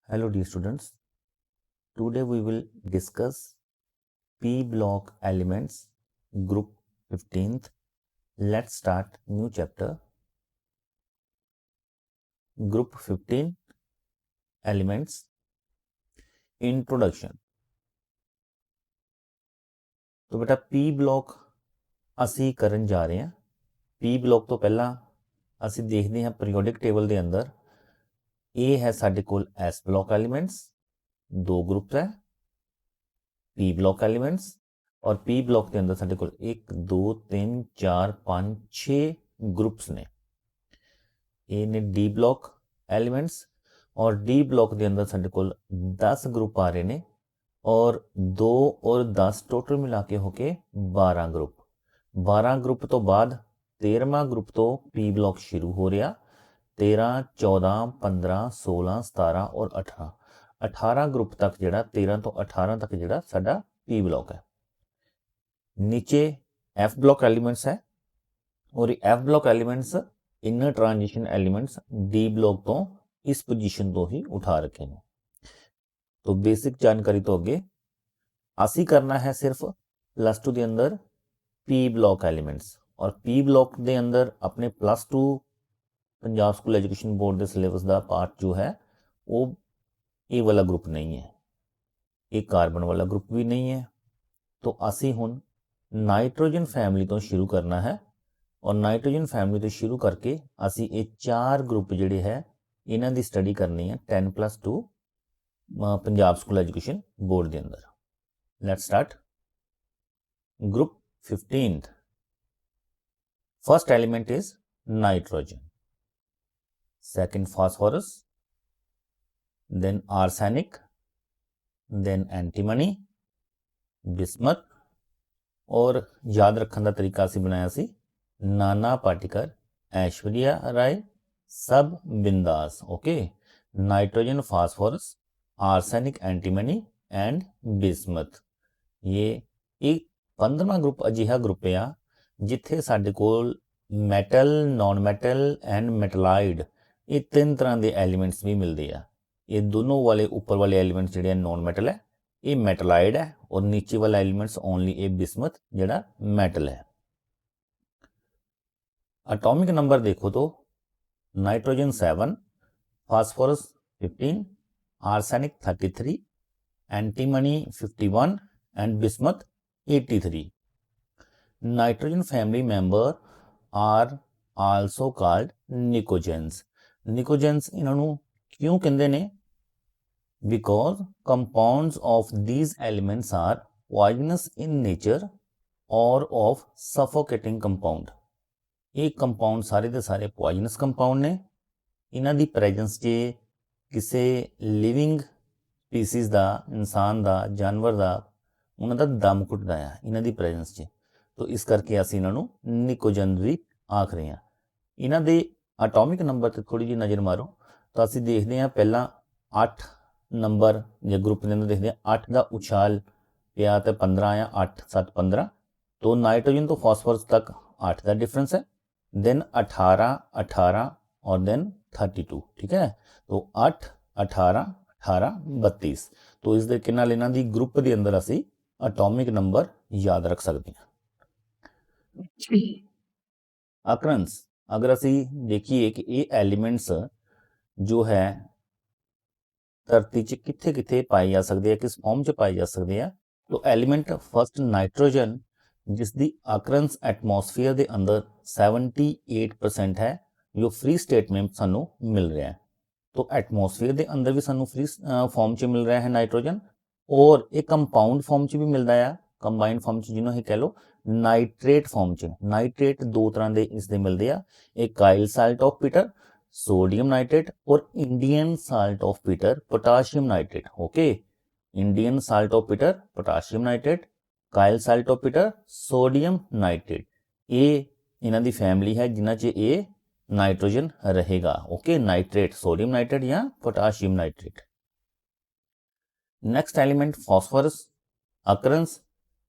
Hello dear students, today we will discuss P block elements group 15th. Let's start new chapter. Group 15 elements introduction. तो बेटा P block ਅਸੀਂ ਕਰਨ ਜਾ ਰਹੇ ਹਾਂ। P block ਤੋਂ ਪਹਿਲਾਂ ਅਸੀਂ ਦੇਖਦੇ ਹਾਂ ਪੀਰੀਓਡਿਕ ਟੇਬਲ ਦੇ ਅੰਦਰ ਇਹ ਹੈ ਸਾਡੇ ਕੋਲ S block elements, ਦੋ ਗਰੁੱਪ ਹੈ P block elements और P block के अंदर साढ़े को 1 2 3 4 5 6 ग्रुप्स ने ये ने D block elements और D block के अंदर साढ़े को 10 ग्रुप आ रहे ने और 2 और 10 टोटल मिला के होके 12 ग्रुप तो बाद 13वां ग्रुप तो P block शुरू हो रहा 13 14 15 16 17 और 18 ग्रुप तक जिहड़ा 13 तो 18 तक जिहड़ा साडा P block है। नीचे F ब्लॉक एलिमेंट्स है और F block elements inner transition elements D block तो इस पोजीशन तो ही उठा रखे हैं। तो बेसिक जानकारी तो अगे असी करना है सिर्फ +2 के अंदर P ब्लॉक एलिमेंट्स और P ब्लॉक के अंदर अपने +2 पंजाब स्कूल एजुकेशन बोर्ड के सिलेबस का पार्ट जो है वो ये वाला ग्रुप नहीं है, ये कार्बन वाला ग्रुप भी नहीं है। तो असी हुण नाइट्रोजन फैमिली तो शुरू करना है और नाइट्रोजन फैमिली तो शुरू करके असी ये 4 ग्रुप जिहड़े है इन्हां दी स्टडी करनी है 10+2 पंजाब स्कूल एजुकेशन बोर्ड के अंदर। Let's start. Group 15th first element is nitrogen, second phosphorus, then arsenic, then antimony, bismuth और याद रखने का तरीका असी बनाया सी नाना पाटेकर, ऐश्वर्या राय, सब बिंदास। Okay, nitrogen, phosphorus, arsenic, antimony and bismuth. ये एक 15वां ग्रुप अजिहा ग्रुप आ जिथे साडे कोल मैटल, नॉन मैटल एंड मेटलाइड ये 3 तरह के एलीमेंट्स भी मिलते हैं। ये दोनों वाले ऊपर वाले एलीमेंट्स जिहड़े नॉन मैटल है ये मेटलाइड है और नीचे वाला एलिमेंट्स ओनली ए बिस्मथ जिहड़ा मेटल है। एटॉमिक नंबर देखो तो nitrogen 7, phosphorus 15, arsenic 33, antimony 51 and bismuth 83। Nitrogen family member are also called pnicogens. Pnicogens इन्हों क्यों कहते हैं? Because compounds of these elements are poisonous in nature or of suffocating compound। ये compound सारे दे सारे पॉइजनस कंपाउंड ने। इन्हां दी प्रेजेंस च किसी लिविंग स्पीसीज का, इंसान का, जानवर का उन्हां दा दम घुटदा है इन्हां दी प्रेजेंस च। तो इस करके असीं इन्हां नूं निकोजन भी आख रहे हैं। इन्हां दे एटॉमिक नंबर ते थोड़ी जी नज़र मारो तो असीं देखते हैं पहला 8 नंबर या ग्रुप के अंदर देखते हैं 8 का उछाल पिया तो 15 आया, 8 7 15। तो नाइट्रोजन तो फास्फोरस तक 8 का डिफरेंस है, देन 18 18 और देन 32। ठीक है, तो 8 18 18 32। तो इस तरीके नाल इन्हां दी ग्रुप के अंदर असी एटॉमिक नंबर याद रख सकते हैं। अक्रंस अगर असी देखिए कि ये एलिमेंट्स जो है धरती च कित्थे कित्थे पाए जा सकते हैं, किस फॉर्म च पाए जा सकते हैं। तो एलीमेंट फर्स्ट नाइट्रोजन जिसकी अक्रंस एटमोसफेयर के अंदर 78% है जो फ्री स्टेट में सानू मिल रहा है। तो एटमोसफेयर के अंदर भी सानू फ्री फॉर्म च मिल रहा है नाइट्रोजन और एक कंपाउंड फॉर्म च भी मिलता है, कंबाइंड फॉर्म च जिन्होंने कह लो नाइट्रेट फॉर्म च। नाइट्रेट दो तरह के इसके मिलते हैं, एक Chile salt of peter sodium nitrate और Indian salt of peter potassium nitrate. Okay, Indian salt of peter potassium nitrate, Chile salt of peter sodium nitrate. ये इन्हां दी फैमिली है जिन्हां च ये नाइट्रोजन रहेगा। ओके, नाइट्रेट सोडियम नाइट्रेट या potassium nitrate. Next element phosphorus, occurs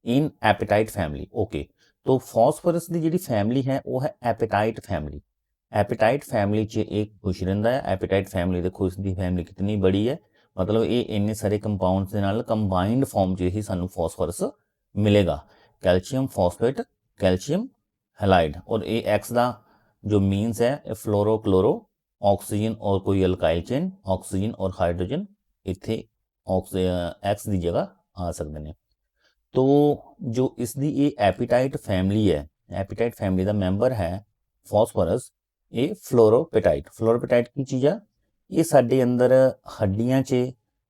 in apatite family. Okay, तो phosphorus की जी फैमिली है वो है एपेटाइट फैमिली। एपेटाइट फैमिली च एक खुश रहिंदा है। एपेटाइट फैमिली देखो इसकी फैमिली कितनी बड़ी है, मतलब ये इन्ने सारे कंपाउंड्स के नाल कंबाइंड फॉर्म च ही सानू फॉस्फोरस मिलेगा। कैल्शियम फॉस्फेट, कैल्शियम हैलाइड, और ये एक्स का जो मीन्स है फ्लोरो क्लोरो ऑक्सीजन और कोई अल्काइल चेन, ऑक्सीजन और हाइड्रोजन इत्थे एक्स की जगह आ सकते हैं। तो जो इसकी ये एपीटाइट फैमिली है, एपीटाइट फैमिली का मैंबर है फॉस्फोरस, ये फ्लोरोपेटाइट। फ्लोरोपेटाइट की चीज़ है, ये साडे अंदर हड्डियां च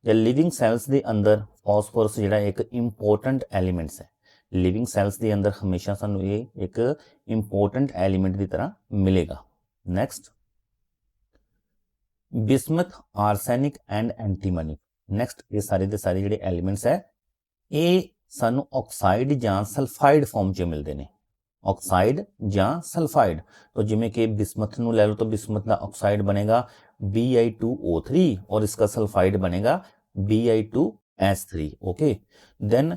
या लिविंग सैल्स के अंदर फॉस्फोरस जिहड़ा एक इंपोर्टेंट एलीमेंट्स है। लिविंग सैल्स के अंदर हमेशा सानू ये एक इंपोर्टेंट एलीमेंट की तरह मिलेगा। Next, bismuth, arsenic and antimony. Next, ये सारे के सारे जिहड़े एलीमेंट्स है ये सानू ऑक्साइड ਜਾਂ सल्फाइड फॉर्म च मिलते हैं। ऑक्साइड ਜਾਂ सल्फाइड, तो जिमें कि बिस्मथ ਨੂੰ ले लो तो बिस्मथ का ऑक्साइड बनेगा Bi2O3 और इसका सल्फाइड बनेगा Bi2S3। Okay, then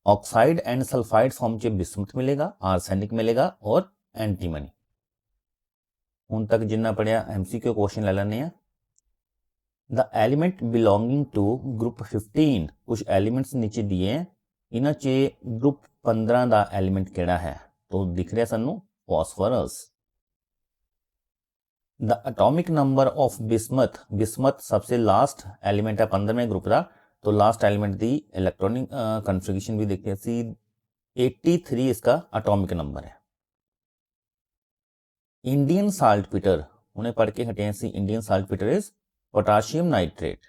oxide and sulphide form च बिस्मथ मिलेगा, आर्सैनिक मिलेगा और एंटीमनी। हुण तक जिन्ना पढ़िया MCQ क्वेश्चन ले लेने हैं। The element belonging to group 15, कुछ एलिमेंट्स नीचे दिए हैं, इन्हां च ग्रुप 15 का एलिमेंट केड़ा है, तो दिख रहा सानू phosphorus. The atomic number of bismuth, bismuth सबसे लास्ट एलिमेंट है 15वें ग्रुप का, तो लास्ट एलिमेंट की इलैक्ट्रॉनिक कन्फिगरेशन भी देखी सी 83 इसका एटॉमिक नंबर है। इंडियन साल्टपीटर, उन्हें पढ़ के हटे सी, Indian saltpetre is potassium nitrate.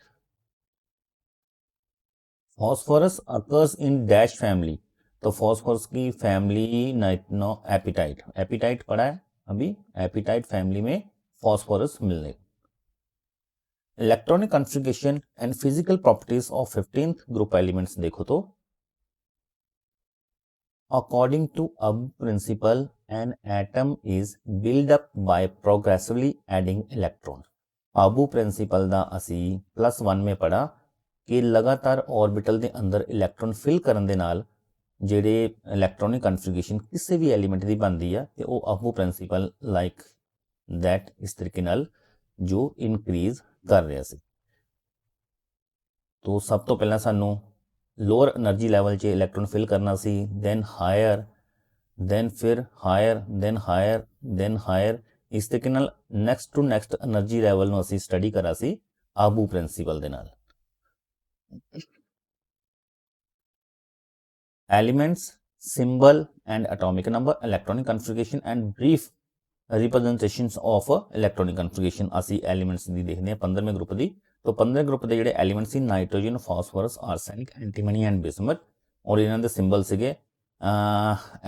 Phosphorus occurs in dash family, तो फॉस्फोरस की फैमिली नाइट्रो एपिटाइट, एपिटाइट पढ़ा है अभी, एपिटाइट फैमिली में फॉस्फोरस मिलने। Electronic configuration and physical properties of 15th group elements देखो तो according to Aufbau principle an atom is build up by progressively adding electron. Aufbau principle का असी +1 में पढ़ा कि लगातार ऑर्बिटल के अंदर इलैक्ट्रॉन फिल करने दे नाल ਜਿਹੜੇ इलैक्ट्रॉनिक कन्फिगरेशन किसी भी एलीमेंट की बनती है तो वो आबू प्रिंसिपल लाइक दैट इस तरीके नाल जो इनक्रीज कर रहा सी। तो सब तो पहला सानू लोअर एनर्जी लैवल च इलैक्ट्रॉन फिल करना सी, दैन हायर, दैन फिर higher, then higher, then higher, इस तरीके नाल next to next energy level नूं असीं स्टडी करा सी आबू प्रिंसिपल दे नाल। Elements, symbol and atomic number, electronic configuration and brief representations of electronic configuration असी एलिमेंट्स की देखते हैं 15वें ग्रुप की। तो 15वें ग्रुप के जोड़े एलिमेंट्स सी nitrogen, phosphorus, arsenic, antimony and bismuth, और इन्हों के सिंबल से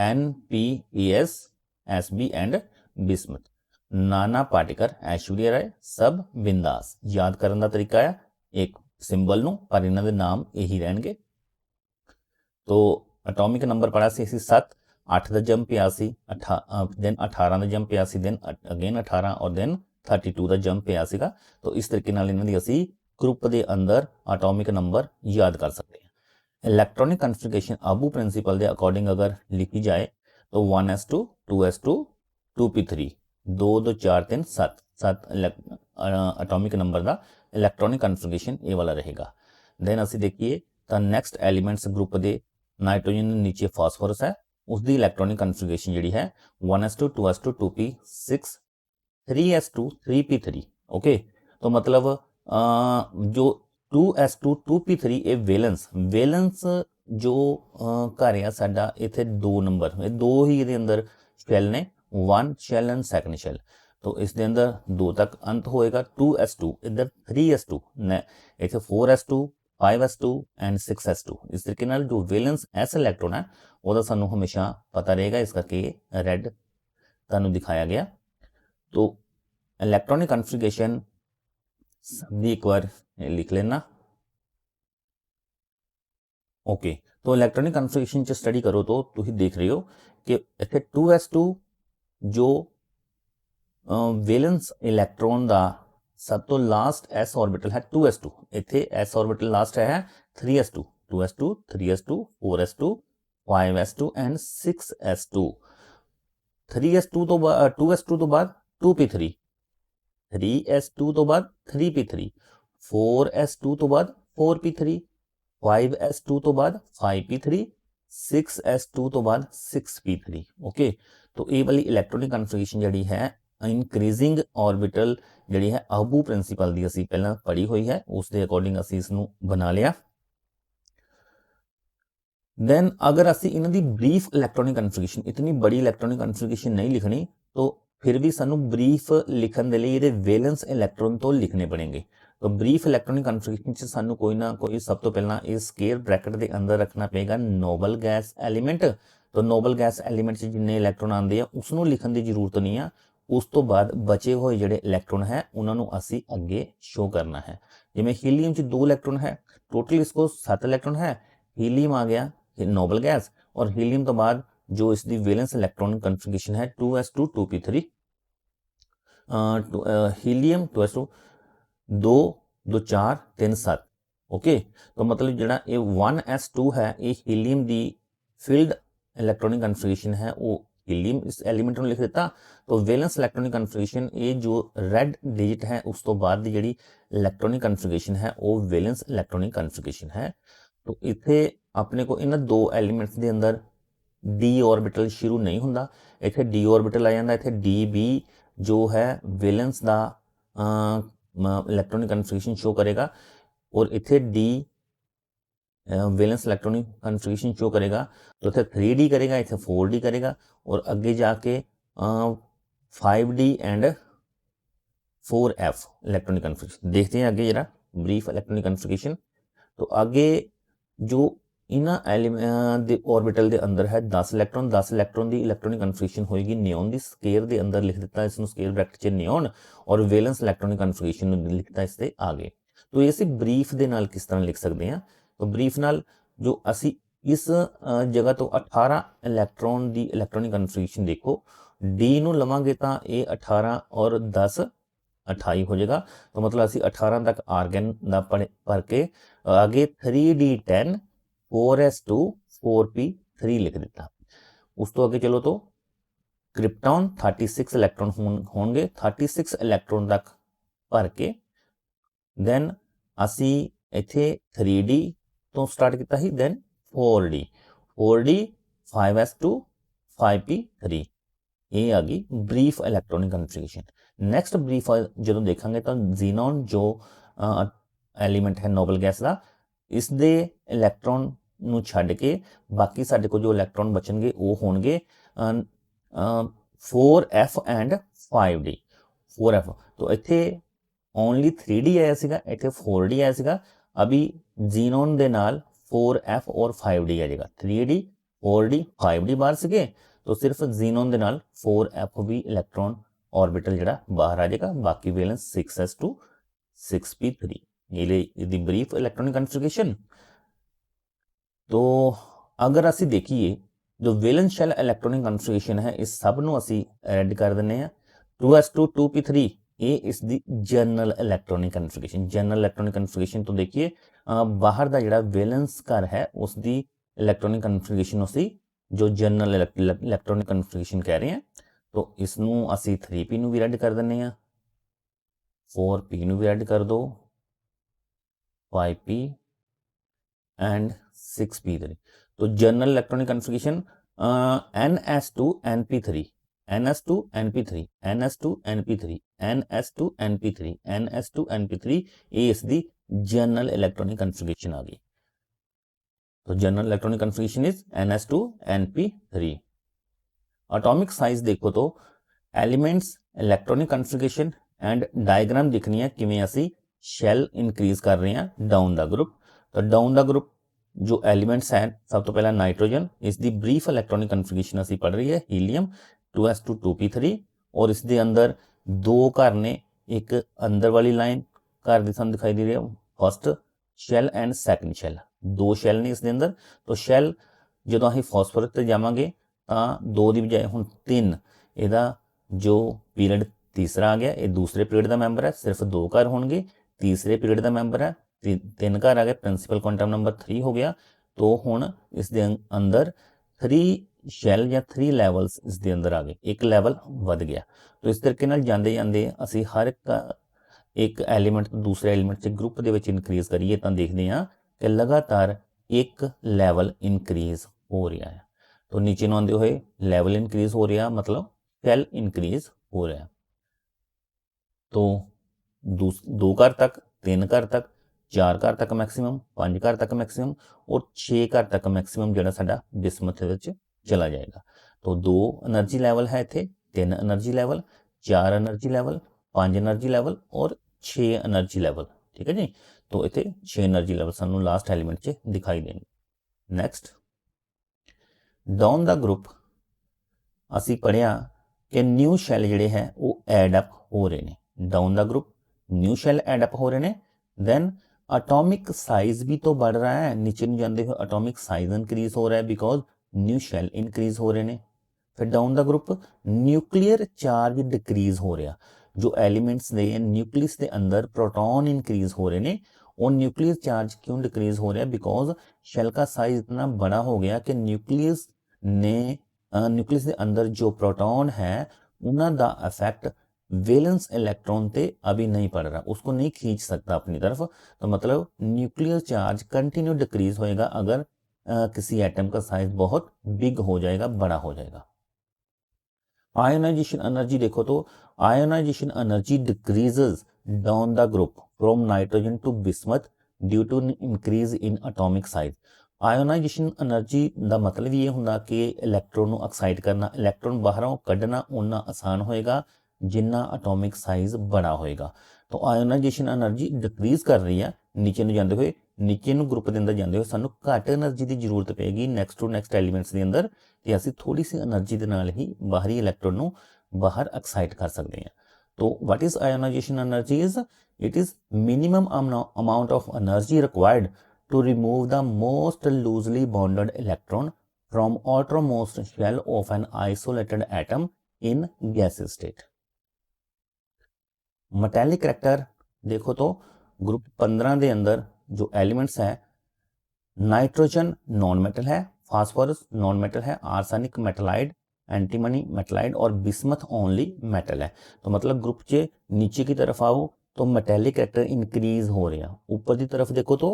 NPES, SB and bismuth. Nana Patekar, Aishwarya Rai, सब बिंदास। याद करने का तरीका है एक सिंबल नूं, पर इन्हों के नाम यही रहेंगे। तो एटॉमिक नंबर पढ़ा सी 7, 8 का जंप पिया सी, देन 18 का जंप पिया सी, देन अगेन 18 और देन 32 का जंप पिया सीगा। तो इस तरीके नाल इन्हां दी असीं ग्रुप के अंदर एटॉमिक नंबर याद कर सकते हैं। इलैक्ट्रॉनिक कन्फिगरेशन आबू प्रिंसिपल के अकॉर्डिंग अगर लिखी जाए तो 1s2, 2s2, 2p3, 2 2 4 3 7 7 atomic number का इलैक्ट्रॉनिक कन्फिगरेशन ये वाला रहेगा। देन असीं देखिए तो नैक्सट एलीमेंट्स ग्रुप के नाइट्रोजन नीचे फॉस्फोरस है, उसकी इलैक्ट्रॉनिक कन्फिगरेशन जी है 1s2, 2s2, 2p6, 3s2, 3p3। Okay, तो मतलब जो 2s2, 2p3 ये वेलेंस, वेलेंस जो घर है साडा इत्थे 2 नंबर, 2 ही ये अंदर शैल ने, 1 शैल एंड सैकेंड शैल, तो इस दे अंदर 2 तक अंत होएगा। 2s2 इधर 3s2 ने, इत्थे 4s2, 5s2 एंड 6s2। इस तरीके नाल जो वेलेंस एस इलैक्ट्रॉन है वह सानू हमेशा पता रहेगा, इस करके रेड तुहानू दिखाया गया। तो इलैक्ट्रॉनिक कन्फिगरेशन भी एक बार लिख लेना। ओके, तो इलैक्ट्रॉनिक कन्फिगरेशन च स्टडी करो तो तुम देख रहे हो कि इत्थे 2s2 जो वेलेंस इलैक्ट्रॉन का सब तो लास्ट एस ऑर्बिटल है 2s2, इत्थे एस ऑर्बिटल लास्ट है 3s2, 2s2, 3s2, 4s2, 5s2 and 6s2। 3s2 तो 2s2 तो बाद 2p3, 3s2 तो बाद 3p3, 4s2 ਤੋਂ ਬਾਅਦ 4p3, 5s2 ਤੋਂ ਬਾਅਦ 5p3, 6s2 ਤੋਂ ਬਾਅਦ 6p3। ਓਕੇ, तो ये वाली इलैक्ट्रॉनिक कन्फिगरेशन जी है इंक्रीजिंग ऑर्बिटल जी है अबू प्रिंसीपल की असी पहला पढ़ी हुई है, उसके अकॉर्डिंग असी इसनू बना लिया। दैन अगर असी इन्हां दी ब्रीफ इलैक्ट्रॉनिक कन्फिगरेशन, इतनी बड़ी इलैक्ट्रॉनिक कन्फिगरेशन नहीं लिखनी तो फिर भी सानू ब्रीफ लिखण दे लई इहदे वैलेंस इलैक्ट्रॉन तो लिखने पड़ेंगे। तो ब्रीफ इलैक्ट्रॉनिक कन्फिगरेशन च सानू कोई ना कोई सब तो पहला इस स्केयर ब्रैकेट के अंदर रखना पेगा नोबल गैस एलीमेंट। तो नोबल गैस एलीमेंट जिन्ने इलैक्ट्रॉन आते हैं उसनों लिखण की जरूरत नहीं है। उस तो बाद बचे हुए जिहड़े इलैक्ट्रॉन है उन्होंने असी अगे शो करना है। जिवें हीलियम च 2 इलैक्ट्रॉन है, टोटल इसको 7 इलैक्ट्रॉन है। हीलियम आ गया नोबल गैस, और हीलियम तो बाद जो इसकी वैलेंस इलैक्ट्रॉनिक कन्फिगरेशन है 2s2 2p3, helium 2s2 2 2 4 3 7। Okay, तो मतलब जिहड़ा ये 1s2 है ये हीलियम की फील्ड इलैक्ट्रॉनिक कन्फिगरेशन है, वो हीलियम इस एलीमेंट में लिख दिता। तो वैलेंस इलैक्ट्रॉनिक कन्फिगरेशन ये जो रेड डिजिट है उस तो बाद दी जिहड़ी इलैक्ट्रॉनिक कन्फिगरेशन है वो वैलेंस इलैक्ट्रॉनिक कन्फिगरेशन है। तो इत्थे अपने को इन्हां 2 एलीमेंट्स के अंदर डी ऑर्बिटल शुरू नहीं हुंदा, इत्थे डी ऑर्बिटल आ जांदा। इत्थे डी बी जो है वैलेंस दा इलैक्ट्रॉनिक कन्फिगरेशन शो करेगा, और इत्थे D valence electronic configuration show करेगा। तो इत्थे 3d करेगा, इत्थे 4d करेगा, और अगे जाके 5d and 4f electronic configuration देखते हैं आगे जरा ब्रीफ इलैक्ट्रॉनिक कन्फिगरेशन। तो आगे जो इन्हां ऑर्बिटल के अंदर है 10 इलैक्ट्रॉन, 10 इलैक्ट्रॉन की इलैक्ट्रॉनिक कन्फिगरेशन होएगी नियोन की स्केयर के अंदर लिख दिता इसनूं स्केयर ब्रैकेट च नियोन, और वैलेंस इलैक्ट्रॉनिक कन्फिगरेशन लिखता इससे आगे। तो ये असीं ब्रीफ दे नाल किस तरह लिख सकते हैं? तो ब्रीफ नाल जो असी इस जगह तो 18 इलैक्ट्रॉन की इलैक्ट्रॉनिक कन्फिगरेशन देखो, डी नूं लवांगे तो ये 18 और 10 28 हो जाएगा। तो मतलब असी 18 तक आर्गन का भर के आगे 3d10 4s2 4p3 लिख दिता। उस तो आगे चलो तो क्रिप्टॉन 36 इलैक्ट्रॉन होंगे, 36 इलैक्ट्रॉन तक भर के दैन असी इत्थे 3d तो स्टार्ट किया ही, दैन 4d 5s2 5p3, ये आ गई brief electronic configuration. Next brief जो देखांगे तो जीनॉन जो एलीमेंट है नोबल गैस का, इस दे इलैक्ट्रॉन नूं छड्ड के बाकी साडे को जो इलैक्ट्रॉन बचणगे वो होणगे 4f एंड 5d 4f। तो इत्थे ओनली 3d आया सीगा, इत्थे 4d आया सीगा। अभी जीनॉन दे नाल 4f और 5d आ जाएगा, 3d 4d 5d बाहर सीगे, तो सिर्फ जीनॉन दे नाल 4f भी इलैक्ट्रॉन ऑर्बिटल जिहड़ा बाहर आ जाएगा, बाकी वैलेंस 6s2 6p3। ये ब्रीफ इलैक्ट्रॉनिक कन्फिगरेशन। तो अगर असी देखिए जो वैलेंस शेल इलैक्ट्रॉनिक कन्फिगरेशन है इस सब नूं असी रेड कर दिंदे हैं 2s2 2p3, ये इसकी general electronic configuration. General electronic configuration तो देखिए बाहर का जिहड़ा वैलेंस घर है उसकी इलैक्ट्रॉनिक कन्फिगरेशन उसी जो जनरल इलैक्ट्रॉनिक कन्फिगरेशन कह रहे हैं। तो इसनूं असी 3p नूं भी रेड कर दिंदे हैं, 4p नूं भी रेड कर दो, 5p एंड 6p3। तो general electronic configuration ns2 np3 ns2 np3 ns2 np3 ns2 np3 ns2 np3, ये इसकी जनरल इलैक्ट्रॉनिक कन्फिगरेशन आ गई। तो general electronic configuration is ns2 np3। Atomic size देखो तो elements electronic configuration and diagram दिखनी है किवें असी शैल इंक्रीज कर रहे हैं डाउन द ग्रुप। तो डाउन द ग्रुप जो एलिमेंट्स हैं सब तो पहला नाइट्रोजन, इसकी ब्रीफ इलैक्ट्रॉनिक कन्फिगरेशन असी पढ़ रही है हीलियम 2s2 2p3, और इसके अंदर 2 घर ने, एक अंदर वाली लाइन घर की सानूं दिखाई दे रही है फर्स्ट शैल एंड सैकेंड शैल, 2 शैल ने इसके अंदर। तो शैल जो असीं फॉस्फोरस ते जावांगे तो 2 की बजाय हुण 3, इहदा जो पीरियड तीसरा आ गया, ये दूसरे पीरियड का मैंबर है, सिर्फ 2 घर होणगे, तीसरे पीरियड का मैंबर है, 3 घर आ गए, प्रिंसीपल क्वांटम नंबर 3 हो गया। तो हुण इसके अंदर 3 शैल या 3 लैवल्स इसके अंदर आ गए, एक लैवल वध गया। तो इस तरीके नाल जांदे जांदे असीं हर एक एक एलीमेंट दूसरे एलीमेंट से ग्रुप ਦੇ ਵਿੱਚ ਇਨਕਰੀਜ਼ ਕਰੀਏ ਤਾਂ ਦੇਖਦੇ ਹਾਂ ਕਿ ਲਗਾਤਾਰ ਇੱਕ ਲੈਵਲ ਇਨਕਰੀਜ਼ ਹੋ ਰਿਹਾ ਹੈ। तो नीचे ਨੂੰ ਆਉਂਦੇ ਹੋਏ ਲੈਵਲ ਇਨਕਰੀਜ਼ ਹੋ ਰਿਹਾ मतलब सेल इनक्रीज हो रहा है। तो 2 घर तक 3 घर तक 4 घर तक मैक्सिमम 5 घर तक मैक्सिमम और 6 घर तक मैक्सिमम जो साडा बिस्मथ चला जाएगा। तो 2 एनर्जी लैवल है इत्थे 3 energy level 4 energy level 5 energy level और 6 एनर्जी लैवल। ठीक है जी। तो इत्थे 6 एनर्जी लैवल सानू लास्ट एलीमेंट च दिखाई देंगे। नैक्सट डाउन द ग्रुप असी पढ़िया कि न्यू शैल जिहड़े है वो एडअप हो रहे हैं। Down the group new shell add up हो रहे हैं। दैन अटोमिक साइज भी तो बढ़ रहा है, नीचे नहीं जाते हुए अटोमिक साइज इंक्रीज हो रहा है बिकॉज न्यू शैल इंक्रीज हो रहे हैं। फिर down the group nuclear charge decrease हो रहा, जो एलीमेंट्स दे न्यूक्लियस के अंदर प्रोटॉन इंक्रीज हो रहे हैं। और न्यूक्लियर चार्ज क्यों डिक्रीज हो रहा है? बिकॉज शैल का साइज इतना बड़ा हो गया कि न्यूक्लियस के अंदर जो प्रोटॉन है उन्होंने दा इफेक्ट वैलेंस इलेक्ट्रॉन ते अभी नहीं पड़ रहा, उसको नहीं खींच सकता अपनी तरफ। तो मतलब न्यूक्लियर चार्ज कंटिन्यू डिक्रीज होएगा अगर किसी एटम का साइज बहुत बिग हो जाएगा, बड़ा हो जाएगा। आयोनाइजेशन एनर्जी देखो तो ionization energy decreases down the group from nitrogen to bismuth due to increase in atomic size. Ionization energy का मतलब ये होंदा कि इलैक्ट्रॉन को एक्साइट करना, इलैक्ट्रॉन बाहरों कढ़ना उन्ना आसान होएगा जिन्ना एटॉमिक साइज बड़ा होएगा। तो आयोनाइजेशन एनर्जी डिक्रीज कर रही है नीचे ਨੂੰ ਜਾਂਦੇ ਹੋਏ, नीचे ਨੂੰ ग्रुप ਦੇ ਅੰਦਰ ਜਾਂਦੇ ਹੋਏ ਸਾਨੂੰ ਘੱਟ એનર્ਜੀ ਦੀ ਜ਼ਰੂਰਤ ਪਏਗੀ ਨੈਕਸਟ ਟੂ ਨੈਕਸਟ ਐਲੀਮੈਂਟਸ ਦੇ ਅੰਦਰ ਤੇ ਅਸੀਂ ਥੋੜੀ ਸੀ એનર્ਜੀ ਦੇ ਨਾਲ ਹੀ ਬਾਹਰੀ ਇਲੈਕਟ੍ਰੋਨ ਨੂੰ ਬਾਹਰ ਐਕਸਾਈਟ ਕਰ ਸਕਦੇ ਹਾਂ। तो what is ionization energy is it is minimum amount of energy required to remove the most loosely bonded electron from outermost shell of an isolated atom in gaseous state। Metallic character देखो तो group 15 के अंदर जो elements है nitrogen non metal है, phosphorus non metal है, arsenic मेटलाइड, antimony मेटलाइड और bismuth only metal है। तो मतलब ग्रुप के नीचे की तरफ आओ तो मेटेलिक करैक्टर इंक्रीज हो रहा, ऊपर की तरफ देखो तो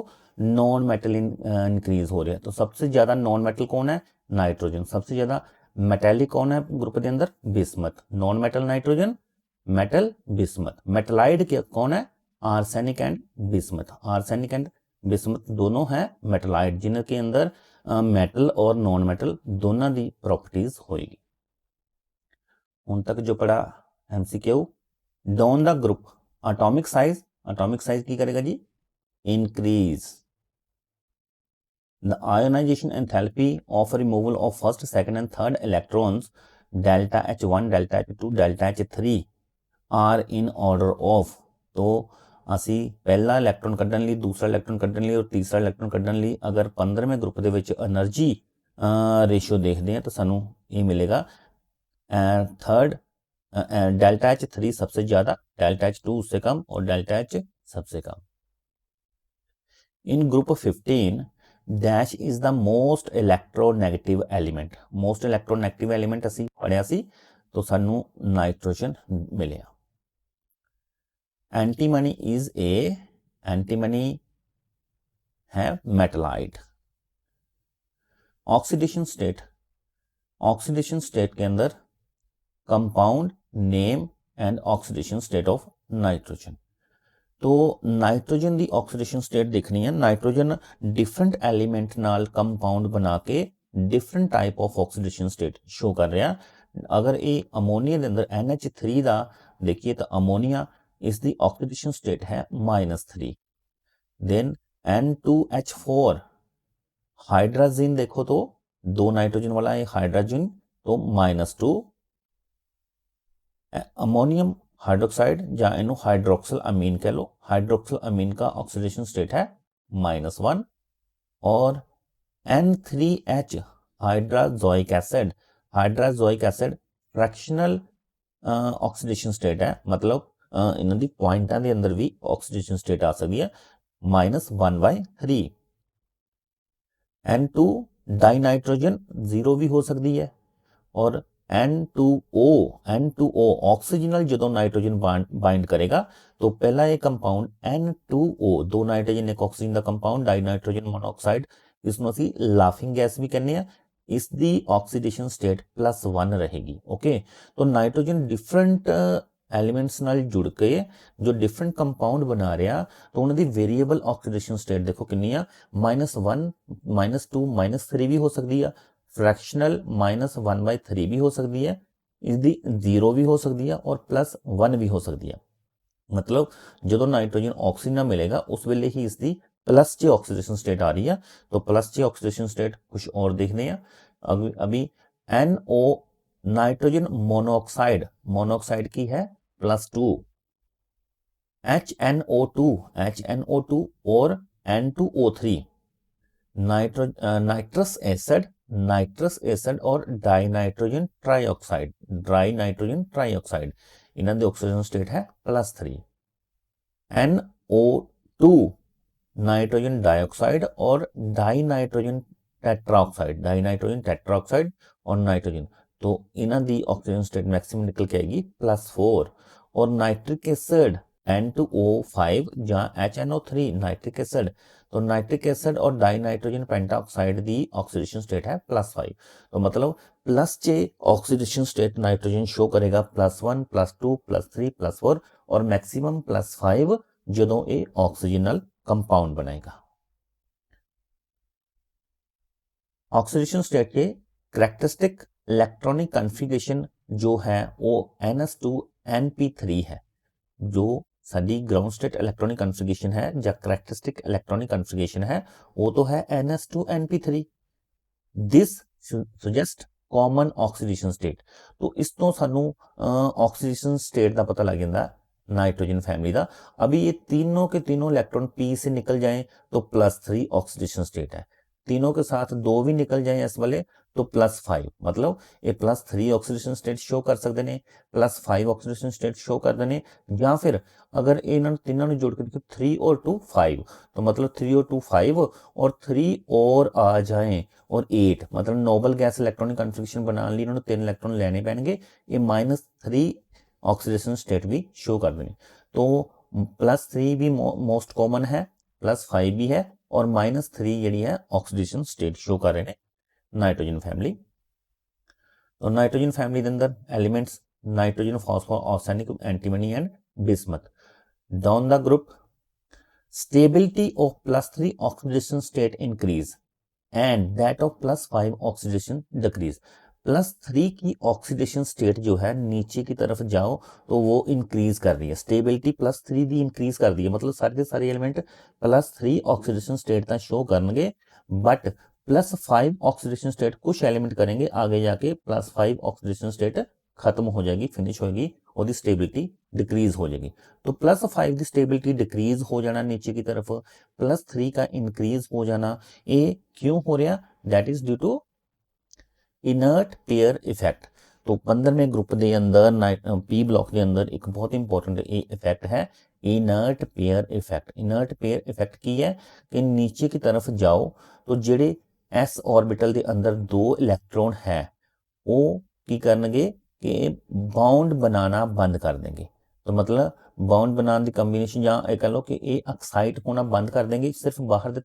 नॉन मेटल इंक्रीज हो रहा। तो सबसे ज्यादा नॉन मेटल कौन है? नाइट्रोजन। सबसे ज्यादा मेटेलिक कौन है ग्रुप के अंदर? Bismuth. Non metal nitrogen, metal bismuth. Metalloid कौन है? Arsenic and bismuth. Arsenic and bismuth दोनों हैं मेटलाइड जिनके अंदर मेटल और नॉन मेटल दोनों की प्रॉपर्टीज होएगी। उन तक जो पढ़ा MCQ down the group atomic size की करेगा जी? Increase the ionization enthalpy of removal of first second and third electrons delta H1 delta H2 delta H3 are in order of. तो असी पहला इलैक्ट्रॉन कढ़न लई, दूसरा इलैक्ट्रॉन कढ़न लई और तीसरा इलैक्ट्रॉन कढ़न लई अगर 15वें ग्रुप दे विच एनर्जी रेशियो देखते हैं तो सानू ये मिलेगा थर्ड डेल्टा H3 सबसे ज़्यादा, डेल्टा H2 उससे कम और डेल्टा H सबसे कम। In group 15 dash is the most electronegative element. Most electronegative element असी पढ़िया सी तो सानू नाइट्रोजन मिलिया। एंटीमनी इज एंटीमनी है मेटलाइड। ऑक्सीडेशन स्टेट के अंदर compound name and oxidation state of nitrogen. तो नाइट्रोजन की ऑक्सीडेशन स्टेट देखनी है। नाइट्रोजन डिफरेंट एलीमेंट नाल कंपाउंड बना के different type of oxidation state show कर रहा। अगर ये अमोनीया के अंदर NH3 का देखिए तो अमोनीया इसकी ऑक्सीडेशन स्टेट है -3। देन N2H4 हाइड्रोजन देखो तो 2 नाइट्रोजन वाला है हाइड्रोजन तो -2। अमोनियम हाइड्रोक्साइड या इनू हाइड्रोक्सिल अमीन कह लो, हाइड्रोक्सिल अमीन का ऑक्सीडेशन स्टेट है -1। और N3H hydrazoic acid fractional oxidation state है, मतलब इन्हां दी पॉइंटां दे अंदर भी ऑक्सीडेशन स्टेट आ सकती है -1/3। N2 डाइनाइट्रोजन 0 भी हो सकती है और N2O ਆਕਸੀਜਨ ਨਾਲ ਜਦੋਂ ਨਾਈਟ੍ਰੋਜਨ ਬਾइंड ਕਰੇਗਾ तो पहला ये कंपाउंड N2O, दो नाइट्रोजन एक ऑक्सीजन का कंपाउंड डाई नाइट्रोजन मोनोऑक्साइड, इसमें ਅਸੀਂ ਲਾਫਿੰਗ ਗੈਸ ਵੀ ਕਹਿੰਦੇ ਆ। ਇਸ ਦੀ ਆਕਸੀਡੇਸ਼ਨ ਸਟੇਟ +1 रहेगी। ओके, तो नाइट्रोजन डिफरेंट एलिमेंट्स ਨਾਲ ਜੁੜ ਕੇ ਜੋ ਡਿਫਰੈਂਟ ਕੰਪਾਊਂਡ ਬਣਾ ਰਿਹਾ ਤਾਂ ਉਹਨਾਂ ਦੀ ਵੇਰੀਏਬਲ ਆਕਸੀਡੇਸ਼ਨ ਸਟੇਟ ਦੇਖੋ ਕਿੰਨੀ ਆ, -1 -2 -3 ਵੀ ਹੋ ਸਕਦੀ ਆ, फ्रैक्शनल -1/3 भी हो सकती है, इसकी 0 भी हो सकती है और +1 भी हो सकती है। मतलब जो नाइट्रोजन ऑक्सीजन ना मिलेगा उस वेले ही इसकी प्लस च ऑक्सीडेशन स्टेट आ रही है। तो प्लस च ऑक्सीडेशन स्टेट कुछ और देखने हैं। अभी NO नाइट्रोजन मोनोऑक्साइड की है +2, HNO2 और N2O3 नाइट्रस एसिड और डाई नाइट्रोजन ट्राईऑक्साइड इन्हों की ऑक्सीजन स्टेट है +3। NO2 नाइट्रोजन डाइऑक्साइड और डाई नाइट्रोजन टेट्राऑक्साइड और नाइट्रोजन, तो इन्हों की ऑक्सीजन स्टेट मैक्सिमम निकल के आएगी +4। और नाइट्रिक एसिड N2O5 या HNO3 नाइट्रिक एसिड, तो नाइट्रिक एसिड और डाई नाइट्रोजन पेंटाऑक्साइड की ऑक्सीडेशन स्टेट है +5। तो मतलब प्लस चे ऑक्सीडेशन स्टेट नाइट्रोजन शो करेगा +1 +2 +3 +4 और मैक्सिमम +5 जो ये ऑक्सीजनल कंपाउंड बनाएगा। ऑक्सीडेशन स्टेट के करैक्टरिस्टिक इलेक्ट्रॉनिक कन्फिगरेशन जो है वो NS2NP3 है। जो साडी ग्राउंड स्टेट इलेक्ट्रॉनिक कन्फिगरेशन है या करैक्टरिस्टिक इलेक्ट्रॉनिक कन्फिगरेशन है वो तो है NS2NP3। This suggest common oxidation state. तो इस तो सानू ऑक्सीडेशन स्टेट का पता लग जाता नाइट्रोजन फैमिली का। अभी ये तीनों के तीनों इलेक्ट्रॉन P से निकल जाए तो +3 ऑक्सीडेशन स्टेट है, तीनों के साथ 2 भी निकल जाए इस वाले तो +5, मतलब ये +3 ऑक्सीडेशन स्टेट शो कर सकते हैं, +5 ऑक्सीडेशन स्टेट शो करते हैं। या फिर अगर इन्होंने तीनों ने जोड़ कर 3 और 2 5, तो मतलब 3 और 2 5 और 3 और आ जाए और 8, मतलब नोबल गैस इलेक्ट्रॉनिक कन्फिगरेशन बनाने लिए इन्होंने 3 इलेक्ट्रॉन लेने पैणगे। ये -3 ऑक्सीडेशन स्टेट भी शो कर देने। तो +3 भी मोस्ट कॉमन है, +5 भी है और -3 जी है ऑक्सीडेशन स्टेट शो कर रहे हैं नाइट्रोजन फैमिली। तो नाइट्रोजन फैमिली के अंदर elements nitrogen, phosphor, arsenic, antimony and bismuth. Down the group stability of +3 oxidation state increase and that of +5 oxidation decrease. +3 की ऑक्सीडेशन स्टेट जो है नीचे की तरफ जाओ तो वो इंक्रीज कर रही है, स्टेबिलिटी +3 दी इंक्रीज कर दी है, मतलब सारे के सारे एलिमेंट +3 ऑक्सीडेशन स्टेट तो शो करेंगे, बट +5 ऑक्सीडेशन स्टेट कुछ एलिमेंट करेंगे आगे जाके +5 ऑक्सीडेशन स्टेट खत्म हो जाएगी, फिनिश होगी और स्टेबिलिटी डिक्रीज हो जाएगी। तो +5 की स्टेबिलिटी डिक्रीज हो जाना नीचे की तरफ, +3 का इंक्रीज हो जाना, ये क्यों हो रहा? That is due to inert pair effect. तो 15वें ग्रुप के अंदर पी ब्लॉक के अंदर एक बहुत इंपॉर्टेंट इफेक्ट है inert pair effect. Inert pair effect की है कि नीचे की तरफ जाओ तो जेडे एस ऑर्बिटल के अंदर 2 इलेक्ट्रॉन है वो की करनगे कि बाउंड बनाना बंद कर देंगे। तो मतलब बाउंड बनाने की कंबीनेशन या कह लो कि ये एक्साइट होना बंद कर देंगे, सिर्फ बाहर के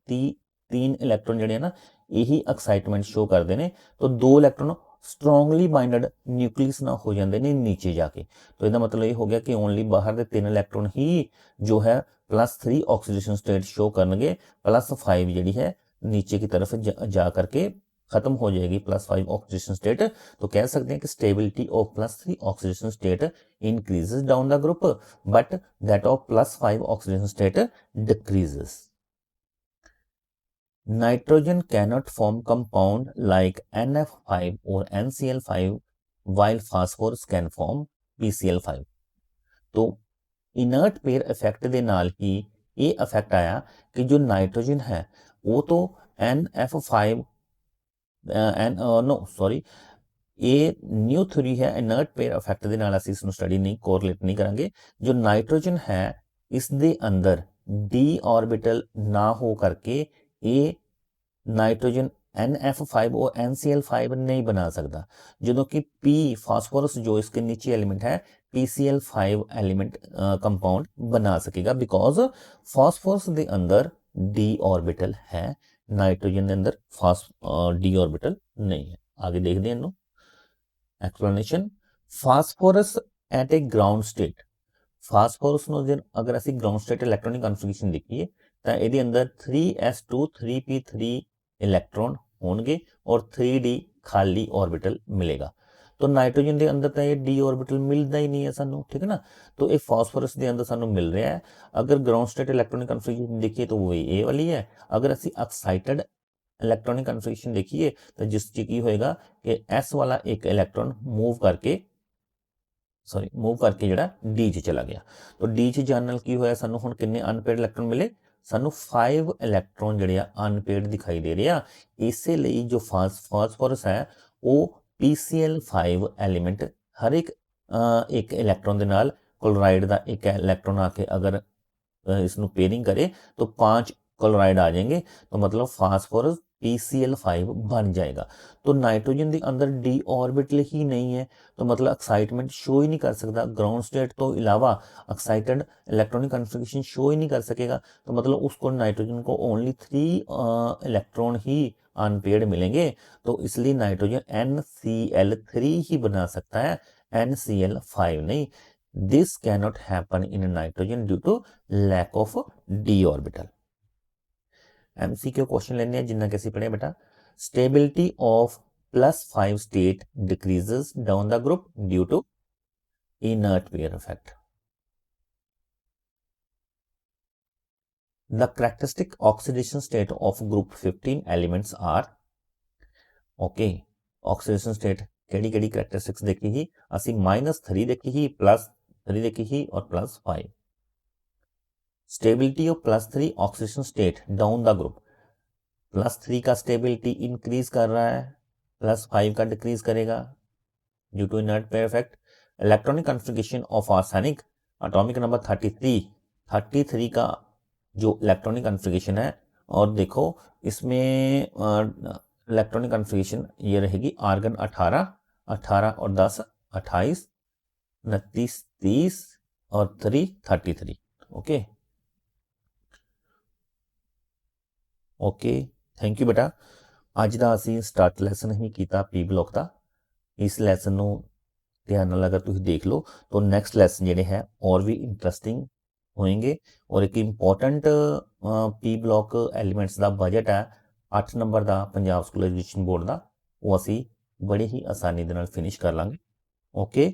3 इलेक्ट्रॉन जोड़े ना यही एक्साइटमेंट शो करते हैं। तो 2 इलेक्ट्रॉन स्ट्रोंगली बाइंडेड न्यूक्लियस ना हो जाते हैं नीचे जाके। तो इसका मतलब ये हो गया कि ओनली बाहर के 3 इलेक्ट्रॉन ही जो है +3 ऑक्सीडेशन स्टेट शो करेंगे, +5 जी है नीचे की तरफ जा करके खत्म हो जाएगी +5 ऑक्सीडेशन स्टेट। तो कह सकते हैं कि stability of +3 oxidation state increases down the group but that of +5 oxidation state decreases. Nitrogen cannot form compound like NF5 और NCl5 while phosphorus can form PCl5। तो इनर्ट पेयर इफेक्ट के नाल ही ये इफेक्ट आया कि जो नाइट्रोजन है वो तो NF5 ये न्यू थ्योरी है इनर्ट पेयर इफेक्ट के नाल असीं इसनूं स्टडी नहीं कोरिलेट नहीं करांगे। जो नाइट्रोजन है इस दे अंदर d ऑर्बिटल ना हो करके ये नाइट्रोजन NF5 और NCl5 नहीं बना सकता, जो कि P फास्फोरस जो इसके नीचे एलिमेंट है PCl5 एलिमेंट कंपाउंड बना सकेगा, बिकॉज फास्फोरस के अंदर d ऑर्बिटल है, नाइट्रोजन के अंदर d ऑर्बिटल नहीं है। आगे देखते हैं इन्हों एक्सप्लेनेशन। फास्फोरस एट ए ग्राउंड स्टेट, फास्फोरस ਨੂੰ ਜੇ ਅਗਰ ਅਸੀਂ ਗਰਾਊਂਡ ਸਟੇਟ ਇਲੈਕਟ੍ਰੋਨਿਕ ਕਨਫਿਗਰੇਸ਼ਨ ਦੇਖੀਏ ਤਾਂ ਇਹਦੇ ਅੰਦਰ 3s2 3p3 इलेक्ट्रॉन होंगे और 3d खाली ऑर्बिटल मिलेगा। तो नाइट्रोजन के अंदर तो ये d ऑर्बिटल मिलता ही नहीं है सानू, ठीक है ना। तो ये फास्फोरस के अंदर सानू मिल रहा है। अगर ग्राउंड स्टेट इलैक्ट्रॉनिक कन्फिगरेशन देखिए तो वो ए वाली है। अगर असी एक्साइटेड इलैक्ट्रॉनिक कन्फिगरेशन देखिए तो जिस च की होएगा कि s वाला एक इलैक्ट्रॉन मूव करके ਜਿਹੜਾ डी च चला गया। तो डी च जाने नाल की होया, सानू हुण किन्ने अनपेड इलैक्ट्रॉन मिले, सानू 5 इलैक्ट्रॉन ਜਿਹੜੇ ਆ अनपेड दिखाई दे रहे ਆ। इसे ਲਈ जो फास्फोरस है वो PCl5 एलिमेंट हर एक इलैक्ट्रॉन ਦੇ ਨਾਲ क्लोराइड ਦਾ एक इलैक्ट्रॉन आके अगर इसनु पेयरिंग करे तो 5 क्लोराइड आ जाएंगे, तो मतलब फास्फोरस PCl5 बन जाएगा। तो नाइट्रोजन के अंदर d ऑर्बिटल ही नहीं है, तो मतलब एक्साइटमेंट शो ही नहीं कर सकता। ग्राउंड स्टेट तो इलावा एक्साइटेड इलेक्ट्रॉनिक कन्फिगरेशन शो ही नहीं कर सकेगा, तो मतलब उसको नाइट्रोजन को ओनली 3 इलेक्ट्रॉन ही अनपेड मिलेंगे। तो इसलिए नाइट्रोजन NCl3 ही बना सकता है, NCl5 नहीं। This cannot happen in nitrogen due to lack of d orbital. MCQ question लेने हैं जिन्ना कैसे पढ़े बेटा। Stability of +5 state decreases down the group due to inert pair effect. The characteristic oxidation state of group 15 elements are. Okay, oxidation state केड़ी केड़ी characteristics देखी ही असी, -3 देखी ही, +3 देखी ही और +5। Stability of +3 oxidation state down the group, +3 का stability increase कर रहा है, +5 का डिक्रीज करेगा due to inert pair effect. Electronic configuration of arsenic atomic number 33 का जो इलेक्ट्रॉनिक कन्फिगरेशन है, और देखो इसमें इलेक्ट्रॉनिक कन्फिगरेशन ये रहेगी आर्गन 18 और 10 28 29 30 और 3 33। ओके ओके, थैंक यू बेटा। अज का असी स्टार्ट लैसन ही किया पी ब्लॉक का। इस लैसन को ध्यान नाल अगर तुम देख लो तो नैक्सट लैसन जोड़े है और भी इंट्रस्टिंग होएंगे। और एक इंपॉर्टेंट पी ब्लॉक एलीमेंट्स का बजट है 8 नंबर का पंजाब स्कूल एजुकेशन बोर्ड का, वो असी बड़ी ही आसानी के नाल फिनिश कर लांगे। ओके।